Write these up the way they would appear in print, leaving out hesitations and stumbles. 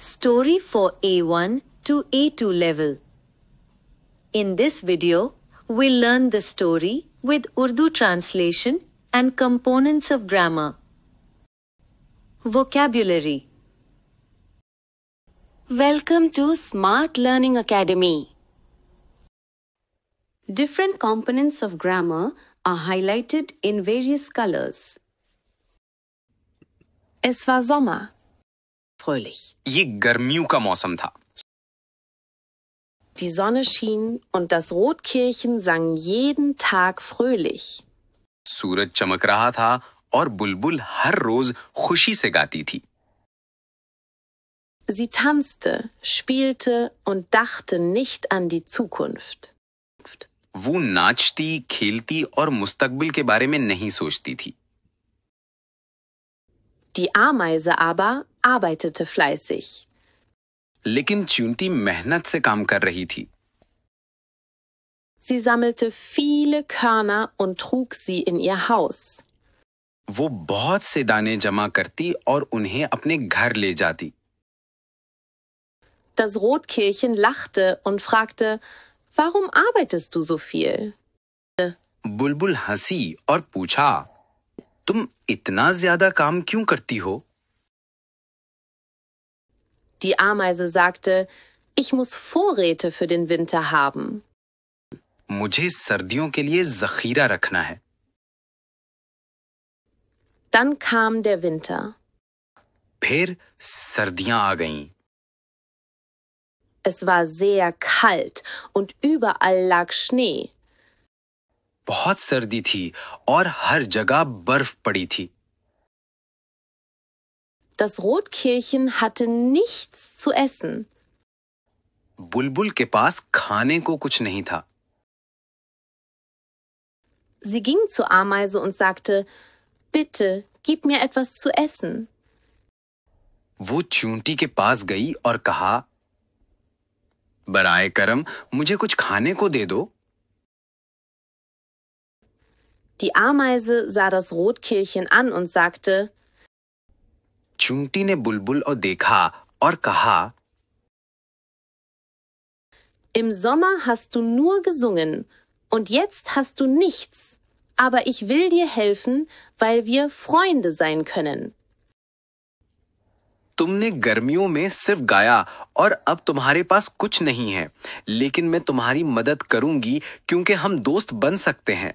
Story for A1 to A2 level. In this video, we'll learn the story with Urdu translation and components of grammar. Vocabulary. Welcome to Smart Learning Academy. Different components of grammar are highlighted in various colors. Es war Sommer. Fröhlich. ये गर्मियों का मौसम था. Die Sonne schien und das Rotkehlchen sang jeden Tag fröhlich. सूरज चमक रहा था और बुलबुल हर रोज खुशी से गाती थी. Sie tanzte, spielte und dachte nicht an die Zukunft. वो नाचती, खेलती और मुस्तकबिल के बारे में नहीं सोचती थी. Die Ameise aber arbeitete fleißig. लेकिन चींटी मेहनत से काम कर रही थी. Sie sammelte viele Körner und trug sie in ihr Haus. वो बहुत से दाने जमा करती और उन्हें अपने घर ले जाती. Das Rotkehlchen lachte und fragte, warum arbeitest du so viel? बुलबुल हंसी और पूछा, तुम इतना ज्यादा काम क्यों करती हो? Die Ameise sagte, ich muss Vorräte für den Winter haben. मुझे सर्दियों के लिए जखीरा रखना है. Dann kam der Winter. फिर सर्दियां आ गईं. Es war sehr kalt und überall lag Schnee. बहुत सर्दी थी और हर जगह बर्फ पड़ी थी. Das Rotkehlchen hatte nichts zu essen. बुलबुल के पास खाने को कुछ नहीं था. Sie ging zur Ameise und sagte, bitte, gib mir etwas zu essen. वो चींटी के पास गई और कहा, बराए करम मुझे कुछ खाने को दे दो. Die Ameise sah das Rotkehlchen an und sagte, चींटी ने बुलबुल को देखा और कहा, im Sommer hast du nur gesungen und jetzt hast du nichts, aber ich will dir helfen, weil wir Freunde sein können. तुमने गर्मियों में सिर्फ गाया और अब तुम्हारे पास कुछ नहीं है, लेकिन मैं तुम्हारी मदद करूंगी क्योंकि हम दोस्त बन सकते हैं.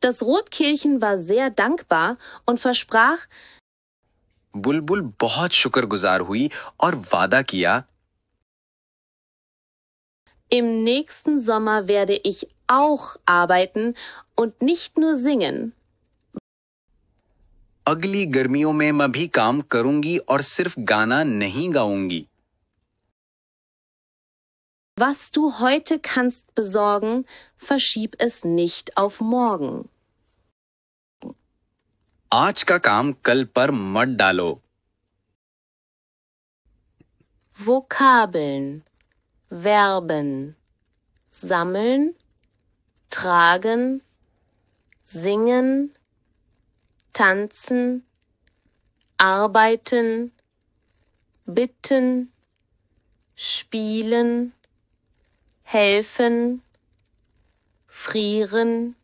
Das Rotkehlchen war sehr dankbar und versprach, बुलबुल बहुत शुक्रगुजार हुई और वादा किया, im nächsten Sommer werde ich auch arbeiten und nicht nur singen. अगली गर्मियों में मैं भी काम करूंगी और सिर्फ गाना नहीं गाऊंगी. Was du heute kannst besorgen, verschieb es nicht auf morgen. आज का काम कल पर मत डालो. Vokabeln, Verben, sammeln, tragen, singen, tanzen, arbeiten, bitten, spielen, helfen, frieren,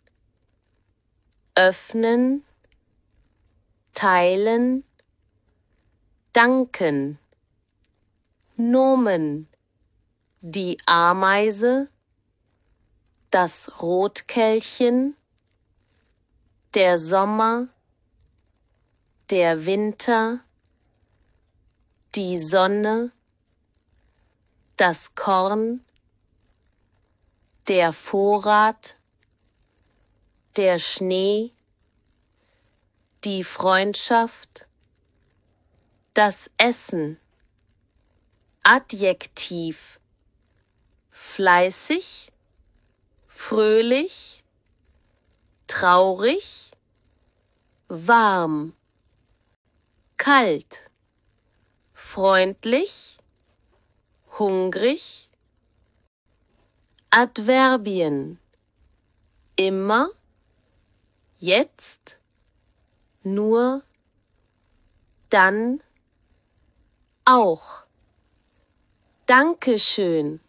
öffnen, teilen, danken, Nomen, die Ameise, das Rotkehlchen, der Sommer, der Winter, die Sonne, das Korn, der Vorrat, der Schnee, die Freundschaft, das Essen. Adjektiv: fleißig, fröhlich, traurig, warm, kalt, freundlich, hungrig. Adverbien: immer, jetzt, nur, dann, Auch. Dankeschön.